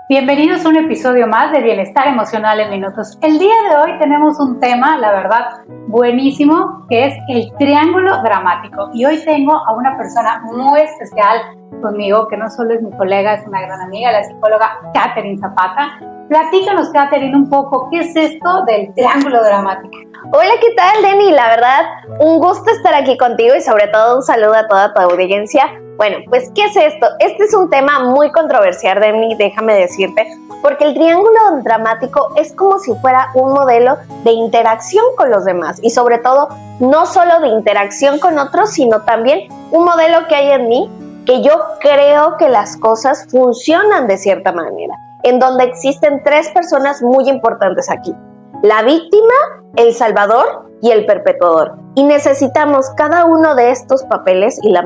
Bienvenidos a un episodio más de Bienestar Emocional en Minutos. El día de hoy tenemos un tema, la verdad, buenísimo, que es el triángulo dramático. Y hoy tengo a una persona muy especial conmigo, que no solo es mi colega, es una gran amiga, la psicóloga Catherine Zapata. Platícanos, Catherine, un poco, ¿qué es esto del triángulo dramático? Hola, ¿qué tal, Denny? La verdad, un gusto estar aquí contigo y sobre todo un saludo a toda tu audiencia. Bueno, pues, ¿qué es esto? Este es un tema muy controversial, Denny, déjame decirte, porque el triángulo dramático es como si fuera un modelo de interacción con los demás y sobre todo, no solo de interacción con otros, sino también un modelo que hay en mí, que yo creo que las cosas funcionan de cierta manera, en donde existen tres personas muy importantes aquí: la víctima, el salvador y el perpetuador. Y necesitamos cada uno de estos papeles y la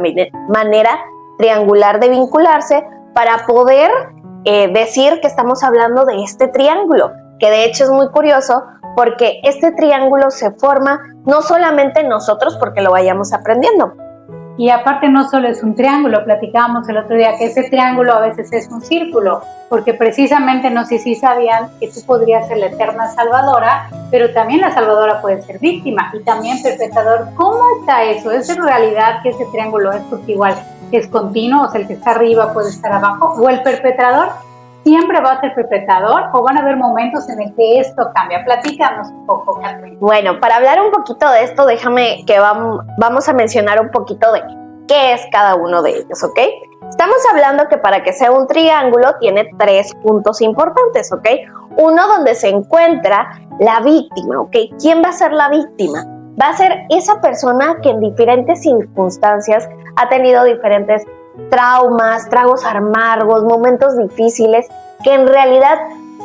manera triangular de vincularse para poder decir que estamos hablando de este triángulo, que de hecho es muy curioso porque este triángulo se forma no solamente nosotros porque lo vayamos aprendiendo. Y aparte no solo es un triángulo, platicábamos el otro día que ese triángulo a veces es un círculo, porque precisamente no sé si sabían que tú podrías ser la eterna salvadora, pero también la salvadora puede ser víctima y también perpetrador. ¿Cómo está eso? ¿Es en realidad que ese triángulo es porque igual es continuo, o sea, el que está arriba puede estar abajo? ¿O el perpetrador siempre va a ser perpetrador o van a haber momentos en el que esto cambia? Platícanos un poco, Catherine. Bueno, para hablar un poquito de esto, déjame que vamos a mencionar un poquito de qué es cada uno de ellos, ¿ok? Estamos hablando que para que sea un triángulo tiene tres puntos importantes, ¿ok? Uno donde se encuentra la víctima, ¿ok? ¿Quién va a ser la víctima? Va a ser esa persona que en diferentes circunstancias ha tenido diferentes traumas, tragos amargos, momentos difíciles, que en realidad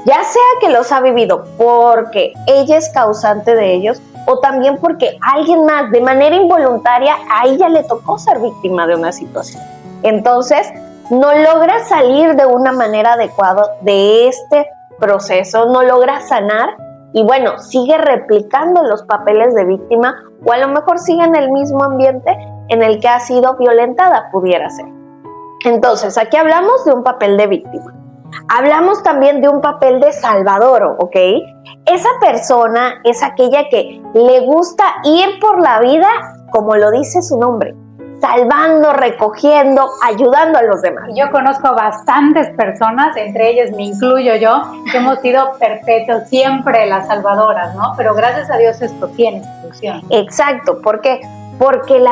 ya sea que los ha vivido porque ella es causante de ellos o también porque alguien más de manera involuntaria a ella le tocó ser víctima de una situación. Entonces no logra salir de una manera adecuada de este proceso, no logra sanar y bueno, sigue replicando los papeles de víctima o a lo mejor sigue en el mismo ambiente en el que ha sido violentada, pudiera ser. Entonces, aquí hablamos de un papel de víctima. Hablamos también de un papel de salvador, ¿ok? Esa persona es aquella que le gusta ir por la vida, como lo dice su nombre, salvando, recogiendo, ayudando a los demás. Yo conozco bastantes personas, entre ellas me incluyo yo, que hemos sido perpetuos, siempre las salvadoras, ¿no? Pero gracias a Dios esto tiene solución. Exacto, ¿por qué? Porque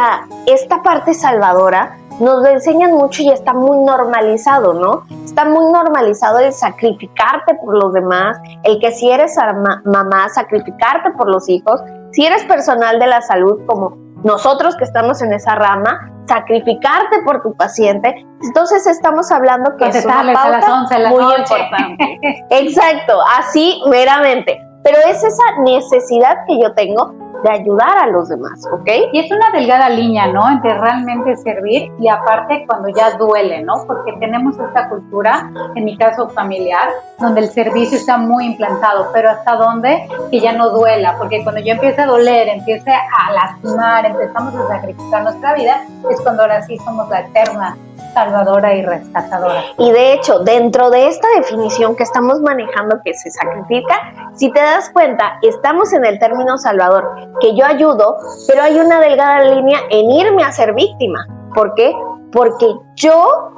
esta parte salvadora nos lo enseñan mucho y está muy normalizado, ¿no? Está muy normalizado el sacrificarte por los demás, el que si eres mamá, sacrificarte por los hijos, si eres personal de la salud como nosotros que estamos en esa rama, sacrificarte por tu paciente. Entonces estamos hablando que es una pauta a las 11 de la muy noche. importante. Exacto, así meramente. Pero es esa necesidad que yo tengo de ayudar a los demás, ¿ok? Y es una delgada línea, ¿no? Entre realmente servir y aparte cuando ya duele, ¿no? Porque tenemos esta cultura, en mi caso familiar, donde el servicio está muy implantado, pero ¿hasta dónde? Que ya no duela, porque cuando ya empieza a doler, empieza a lastimar, empezamos a sacrificar nuestra vida, es cuando ahora sí somos la eterna salvadora y rescatadora. Y de hecho, dentro de esta definición que estamos manejando que se sacrifica, si te das cuenta, estamos en el término salvador, que yo ayudo, pero hay una delgada línea en irme a ser víctima. ¿Por qué? Porque yo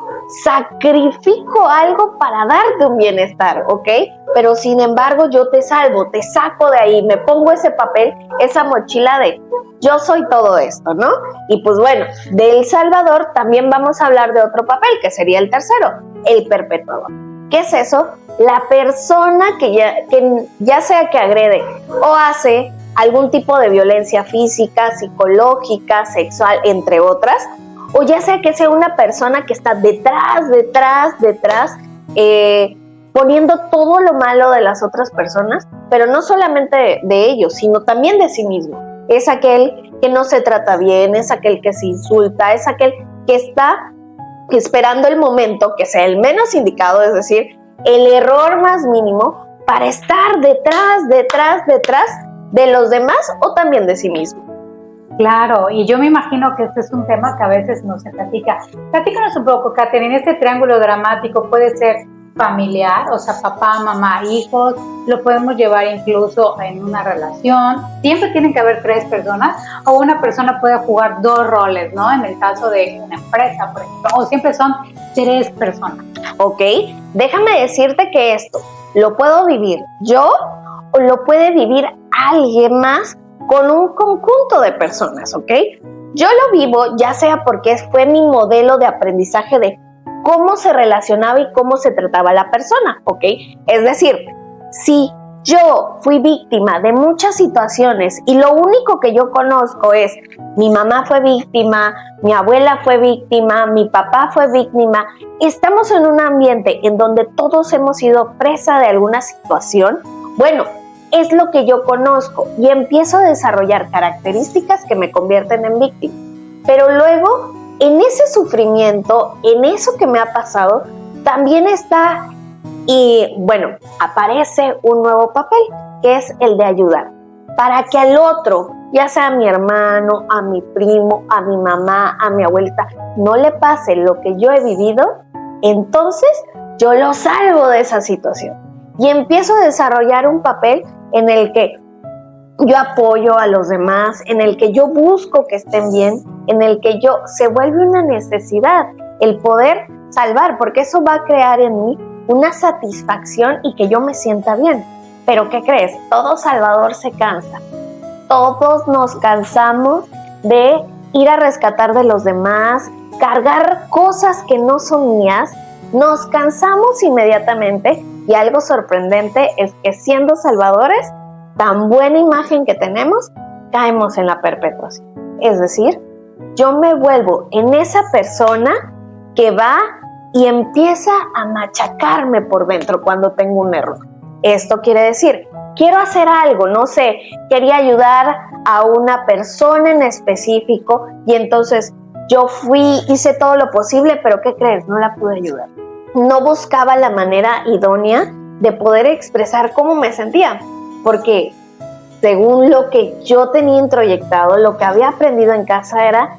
sacrifico algo para darte un bienestar, ¿ok? Pero sin embargo yo te salvo, te saco de ahí, me pongo ese papel, esa mochila de yo soy todo esto, ¿no? Y pues bueno, del salvador también vamos a hablar de otro papel, que sería el tercero, el perpetuador. ¿Qué es eso? La persona que ya sea que agrede o hace algún tipo de violencia física, psicológica, sexual, entre otras, o ya sea que sea una persona que está detrás, poniendo todo lo malo de las otras personas, pero no solamente de ellos, sino también de sí mismo. Es aquel que no se trata bien, es aquel que se insulta, es aquel que está esperando el momento que sea el menos indicado, es decir, el error más mínimo para estar detrás de los demás o también de sí mismo. Claro, y yo me imagino que este es un tema que a veces no se platica. Platícanos un poco, Catherine, este triángulo dramático puede ser familiar, o sea, papá, mamá, hijos, lo podemos llevar incluso en una relación. Siempre tienen que haber 3 personas, o una persona puede jugar 2 roles, ¿no? En el caso de una empresa, por ejemplo, o siempre son 3 personas. Ok, déjame decirte que esto lo puedo vivir yo o lo puede vivir alguien más con un conjunto de personas, ¿ok? Yo lo vivo ya sea porque fue mi modelo de aprendizaje de cómo se relacionaba y cómo se trataba la persona, ¿ok? Es decir, si yo fui víctima de muchas situaciones y lo único que yo conozco es mi mamá fue víctima, mi abuela fue víctima, mi papá fue víctima, estamos en un ambiente en donde todos hemos sido presa de alguna situación, bueno, es lo que yo conozco y empiezo a desarrollar características que me convierten en víctima. Pero luego, en ese sufrimiento, en eso que me ha pasado, también está, y bueno, aparece un nuevo papel, que es el de ayudar. Para que al otro, ya sea a mi hermano, a mi primo, a mi mamá, a mi abuelita, no le pase lo que yo he vivido, entonces yo lo salvo de esa situación. Y empiezo a desarrollar un papel en el que yo apoyo a los demás, en el que yo busco que estén bien, en el que se vuelve una necesidad el poder salvar, porque eso va a crear en mí una satisfacción y que yo me sienta bien. Pero ¿qué crees? Todo salvador se cansa. Todos nos cansamos de ir a rescatar de los demás, cargar cosas que no son mías. Nos cansamos inmediatamente y algo sorprendente es que siendo salvadores, tan buena imagen que tenemos, caemos en la perpetuación. Es decir, yo me vuelvo en esa persona que va y empieza a machacarme por dentro cuando tengo un error. Esto quiere decir, quiero hacer algo, no sé, quería ayudar a una persona en específico y entonces yo hice todo lo posible, pero ¿qué crees? No la pude ayudar. No buscaba la manera idónea de poder expresar cómo me sentía, porque según lo que yo tenía introyectado, lo que había aprendido en casa era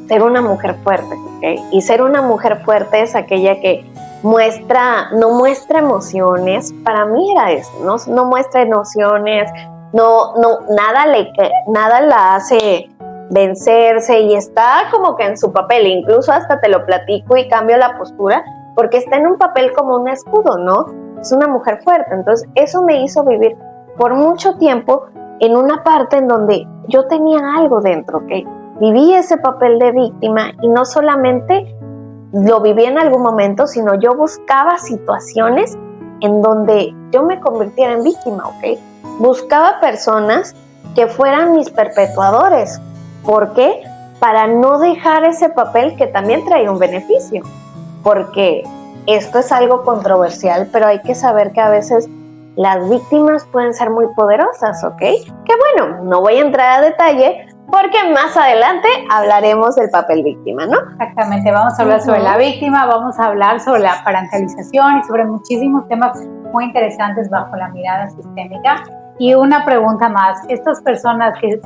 ser una mujer fuerte, ¿ok? Y ser una mujer fuerte es aquella que no muestra emociones. Para mí era eso, no muestra emociones, nada la hace vencerse y está como que en su papel, incluso hasta te lo platico y cambio la postura, porque está en un papel como un escudo, ¿no? Es una mujer fuerte. Entonces eso me hizo vivir por mucho tiempo en una parte en donde yo tenía algo dentro, ¿ok? Viví ese papel de víctima y no solamente lo viví en algún momento, sino yo buscaba situaciones en donde yo me convirtiera en víctima, ¿ok? Buscaba personas que fueran mis perpetuadores. ¿Por qué? Para no dejar ese papel que también traía un beneficio. Porque esto es algo controversial, pero hay que saber que a veces las víctimas pueden ser muy poderosas, ¿ok? Que bueno, no voy a entrar a detalle porque más adelante hablaremos del papel víctima, ¿no? Exactamente, vamos a hablar sobre la víctima, vamos a hablar sobre la parentalización y sobre muchísimos temas muy interesantes bajo la mirada sistémica. Y una pregunta más, estas personas que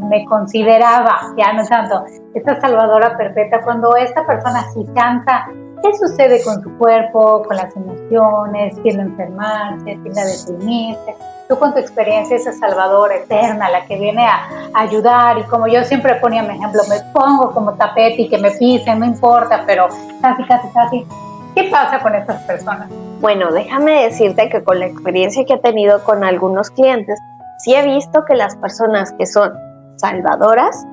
me consideraba, ya no tanto, esta salvadora perpetua, cuando esta persona se cansa, ¿qué sucede con su cuerpo, con las emociones? ¿Tiende a enfermarse? ¿Tiende a deprimirse? Tú con tu experiencia, esa salvadora eterna, la que viene a ayudar, y como yo siempre ponía mi ejemplo, me pongo como tapete y que me pisen, no importa, pero casi. ¿Qué pasa con estas personas? Bueno, déjame decirte que con la experiencia que he tenido con algunos clientes, sí he visto que las personas que son salvadoras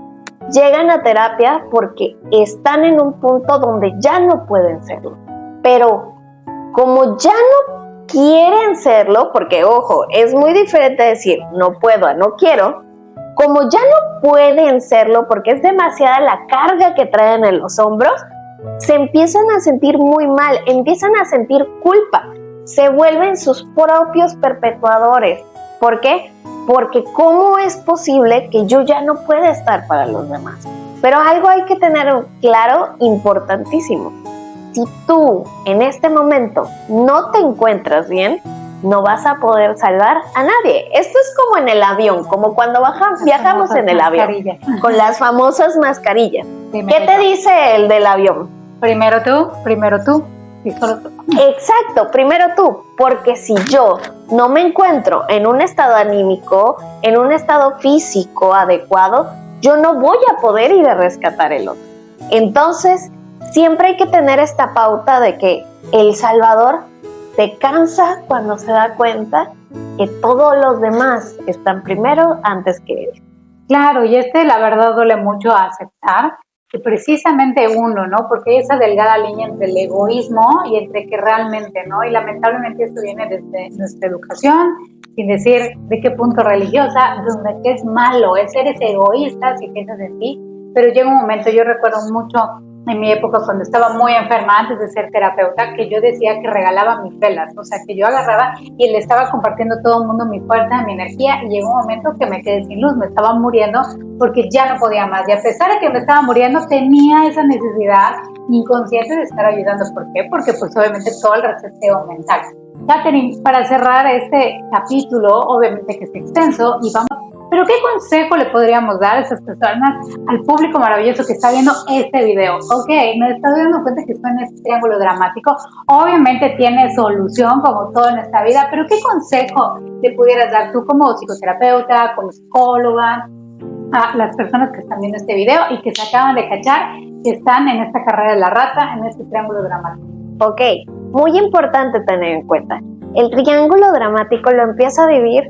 llegan a terapia porque están en un punto donde ya no pueden serlo. Pero como ya no quieren serlo, porque ojo, es muy diferente decir no puedo a no quiero, como ya no pueden serlo porque es demasiada la carga que traen en los hombros, se empiezan a sentir muy mal, empiezan a sentir culpa, se vuelven sus propios perpetuadores. ¿Por qué? Porque ¿cómo es posible que yo ya no pueda estar para los demás? Pero algo hay que tener claro, importantísimo. Si tú en este momento no te encuentras bien, no vas a poder salvar a nadie. Esto es como en el avión, como cuando viajamos en el avión, con las famosas mascarillas. ¿Qué te dice el del avión? Primero tú ti solo. Exacto, primero tú, porque si yo no me encuentro en un estado anímico, en un estado físico adecuado, yo no voy a poder ir a rescatar el otro. Entonces, siempre hay que tener esta pauta de que el Salvador se cansa cuando se da cuenta que todos los demás están primero antes que él. Claro, y la verdad duele mucho aceptar que precisamente uno, ¿no? Porque hay esa delgada línea entre el egoísmo y entre que realmente, ¿no? Y lamentablemente esto viene desde nuestra educación, sin decir de qué punto religiosa, donde que es malo, eres egoísta si piensas en ti, pero llega un momento, yo recuerdo mucho en mi época cuando estaba muy enferma antes de ser terapeuta, que yo decía que regalaba mis velas, o sea, que yo agarraba y le estaba compartiendo a todo el mundo mi fuerza, mi energía, y llegó un momento que me quedé sin luz, me estaba muriendo porque ya no podía más, y a pesar de que me estaba muriendo, tenía esa necesidad inconsciente de estar ayudando. ¿Por qué? Porque pues obviamente todo el reseteo mental. Catherine, para cerrar este capítulo, obviamente que es extenso, y vamos, pero ¿qué consejo le podríamos dar a estas personas, al público maravilloso que está viendo este video? Ok, me estoy dando cuenta que estoy en este triángulo dramático, obviamente tiene solución como todo en esta vida, pero ¿qué consejo le pudieras dar tú como psicoterapeuta, como psicóloga, a las personas que están viendo este video y que se acaban de cachar que están en esta carrera de la rata, en este triángulo dramático? Ok, muy importante tener en cuenta, el triángulo dramático lo empiezo a vivir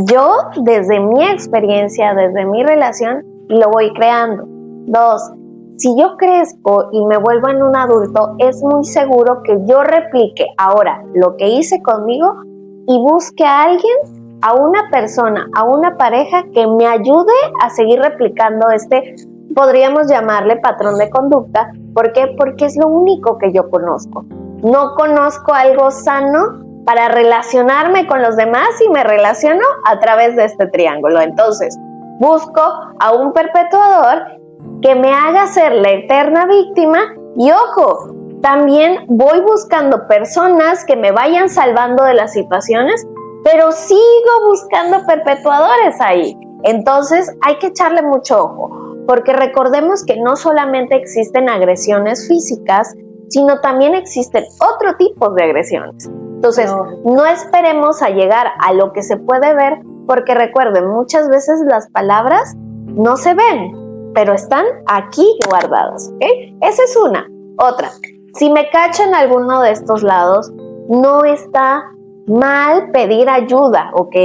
yo desde mi experiencia, desde mi relación, y lo voy creando. 2, si yo crezco y me vuelvo en un adulto, es muy seguro que yo replique ahora lo que hice conmigo y busque a alguien, a una persona, a una pareja que me ayude a seguir replicando podríamos llamarle patrón de conducta. ¿Por qué? Porque es lo único que yo conozco. No conozco algo sano para relacionarme con los demás y me relaciono a través de este triángulo. Entonces, busco a un perpetuador que me haga ser la eterna víctima y, ojo, también voy buscando personas que me vayan salvando de las situaciones, pero sigo buscando perpetuadores ahí. Entonces, hay que echarle mucho ojo, porque recordemos que no solamente existen agresiones físicas, sino también existen otro tipo de agresiones. Entonces, no esperemos a llegar a lo que se puede ver, porque recuerden, muchas veces las palabras no se ven, pero están aquí guardadas, ¿ok? Esa es una. Otra, si me cacho en alguno de estos lados, no está mal pedir ayuda, ¿ok?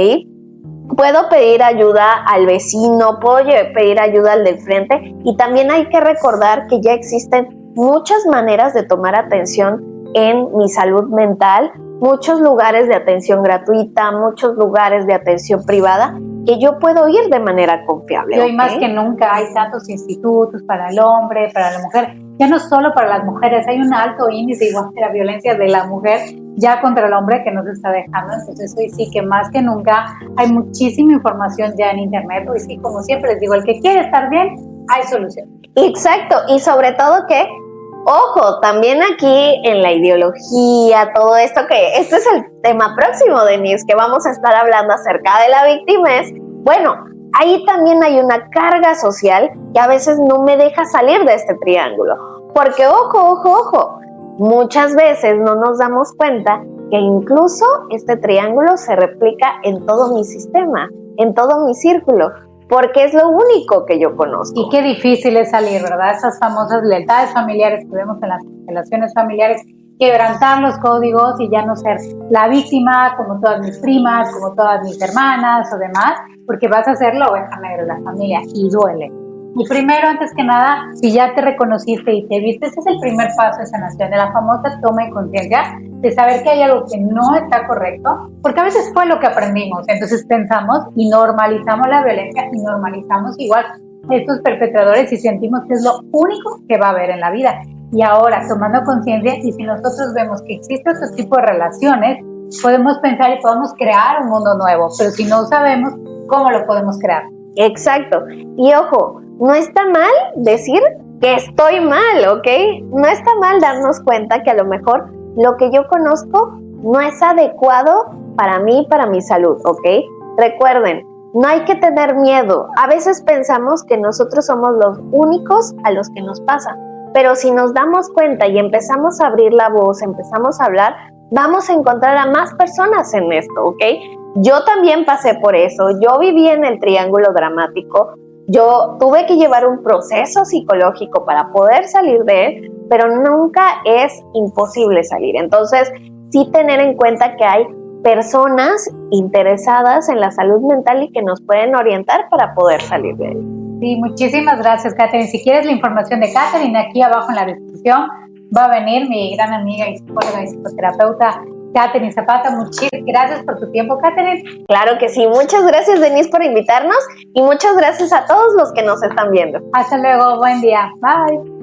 Puedo pedir ayuda al vecino, puedo pedir ayuda al del frente, y también hay que recordar que ya existen muchas maneras de tomar atención en mi salud mental, muchos lugares de atención gratuita, muchos lugares de atención privada que yo puedo ir de manera confiable. Y hoy más que nunca hay tantos institutos para el hombre, para la mujer, ya no solo para las mujeres, hay un alto índice igual de la violencia de la mujer ya contra el hombre que nos está dejando. Entonces hoy sí que más que nunca hay muchísima información ya en internet. Hoy sí, como siempre les digo, el que quiere estar bien, hay solución. Exacto, y sobre todo que ojo, también aquí en la ideología, todo esto, que este es el tema próximo, Denise, que vamos a estar hablando acerca de la victimez. Bueno, ahí también hay una carga social que a veces no me deja salir de este triángulo. Porque ojo, muchas veces no nos damos cuenta que incluso este triángulo se replica en todo mi sistema, en todo mi círculo, porque es lo único que yo conozco. Y qué difícil es salir, ¿verdad? Esas famosas lealtades familiares que vemos en las relaciones familiares, quebrantar los códigos y ya no ser la víctima como todas mis primas, como todas mis hermanas o demás, porque vas a ser la oveja negra de la familia y duele. Y primero, antes que nada, si ya te reconociste y te viste, ese es el primer paso de sanación, de la famosa toma de conciencia, de saber que hay algo que no está correcto, porque a veces fue lo que aprendimos, entonces pensamos y normalizamos la violencia y normalizamos igual estos perpetradores y sentimos que es lo único que va a haber en la vida. Y ahora, tomando conciencia, y si nosotros vemos que existe otro tipo de relaciones, podemos pensar y podemos crear un mundo nuevo, pero si no sabemos cómo lo podemos crear. Exacto, y ojo, no está mal decir que estoy mal, ¿ok? No está mal darnos cuenta que a lo mejor lo que yo conozco no es adecuado para mí, para mi salud, ¿ok? Recuerden, no hay que tener miedo. A veces pensamos que nosotros somos los únicos a los que nos pasa. pero si nos damos cuenta y empezamos a abrir la voz, empezamos a hablar, vamos a encontrar a más personas en esto, ¿ok? Yo también pasé por eso, yo viví en el triángulo dramático, yo tuve que llevar un proceso psicológico para poder salir de él, pero nunca es imposible salir. Entonces, sí tener en cuenta que hay personas interesadas en la salud mental y que nos pueden orientar para poder salir de él. Sí, muchísimas gracias, Katherine. Si quieres la información de Katherine, aquí abajo en la descripción va a venir mi gran amiga y psicóloga y psicoterapeuta Katherine Zapata. Muchísimas gracias por tu tiempo, Katherine. Claro que sí. Muchas gracias, Denise, por invitarnos y muchas gracias a todos los que nos están viendo. Hasta luego. Buen día. Bye.